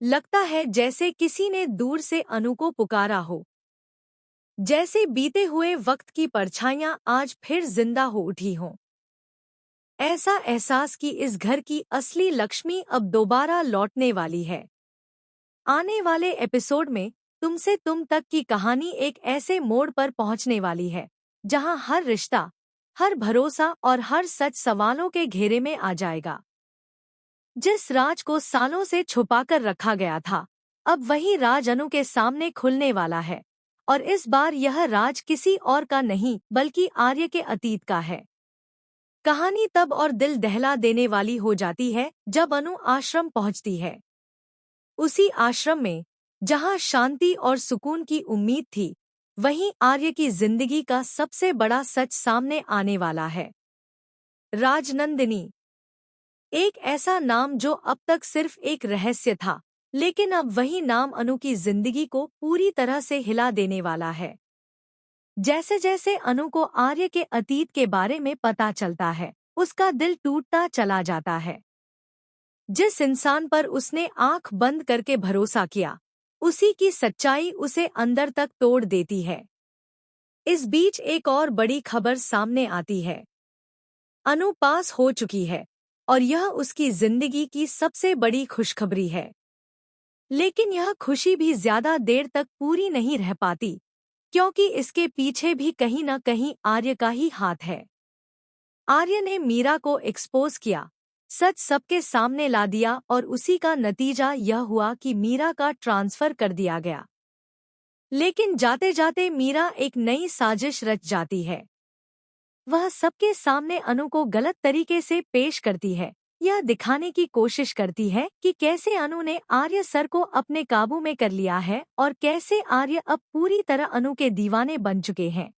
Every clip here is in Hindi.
लगता है जैसे किसी ने दूर से अनु को पुकारा हो। जैसे बीते हुए वक्त की परछाइयां आज फिर जिंदा हो उठी हों। ऐसा एहसास कि इस घर की असली लक्ष्मी अब दोबारा लौटने वाली है। आने वाले एपिसोड में तुमसे तुम तक की कहानी एक ऐसे मोड़ पर पहुंचने वाली है जहां हर रिश्ता, हर भरोसा और हर सच सवालों के घेरे में आ जाएगा। जिस राज को सालों से छुपाकर रखा गया था, अब वही राज अनु के सामने खुलने वाला है। और इस बार यह राज किसी और का नहीं बल्कि आर्य के अतीत का है। कहानी तब और दिल दहला देने वाली हो जाती है जब अनु आश्रम पहुंचती है। उसी आश्रम में जहां शांति और सुकून की उम्मीद थी, वहीं आर्य की जिंदगी का सबसे बड़ा सच सामने आने वाला है। राजनंदिनी, एक ऐसा नाम जो अब तक सिर्फ एक रहस्य था, लेकिन अब वही नाम अनु की जिंदगी को पूरी तरह से हिला देने वाला है। जैसे जैसे अनु को आर्य के अतीत के बारे में पता चलता है, उसका दिल टूटता चला जाता है। जिस इंसान पर उसने आंख बंद करके भरोसा किया, उसी की सच्चाई उसे अंदर तक तोड़ देती है। इस बीच एक और बड़ी खबर सामने आती है। अनु पास हो चुकी है और यह उसकी जिंदगी की सबसे बड़ी खुशखबरी है। लेकिन यह खुशी भी ज्यादा देर तक पूरी नहीं रह पाती, क्योंकि इसके पीछे भी कहीं न कहीं आर्य का ही हाथ है। आर्य ने मीरा को एक्सपोज किया, सच सबके सामने ला दिया और उसी का नतीजा यह हुआ कि मीरा का ट्रांसफर कर दिया गया। लेकिन जाते जाते मीरा एक नई साजिश रच जाती है। वह सबके सामने अनु को गलत तरीके से पेश करती है, यह दिखाने की कोशिश करती है कि कैसे अनु ने आर्य सर को अपने काबू में कर लिया है और कैसे आर्य अब पूरी तरह अनु के दीवाने बन चुके हैं।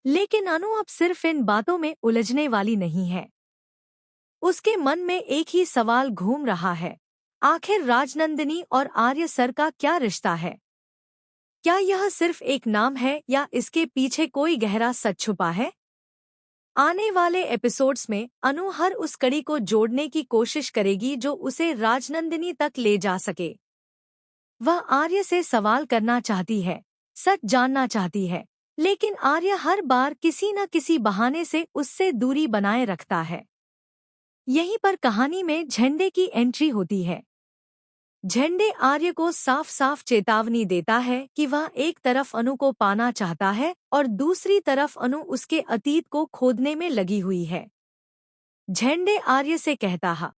लेकिन अनु अब सिर्फ इन बातों में उलझने वाली नहीं है। उसके मन में एक ही सवाल घूम रहा है, आखिर राजनंदिनी और आर्य सर का क्या रिश्ता है? क्या यह सिर्फ एक नाम है या इसके पीछे कोई गहरा सच छुपा है? आने वाले एपिसोड्स में अनु हर उस कड़ी को जोड़ने की कोशिश करेगी जो उसे राजनंदिनी तक ले जा सके। वह आर्य से सवाल करना चाहती है, सच जानना चाहती है, लेकिन आर्य हर बार किसी न किसी बहाने से उससे दूरी बनाए रखता है। यहीं पर कहानी में झंडे की एंट्री होती है। झंडे आर्य को साफ साफ चेतावनी देता है कि वह एक तरफ अनु को पाना चाहता है और दूसरी तरफ अनु उसके अतीत को खोदने में लगी हुई है। झंडे आर्य से कहता है,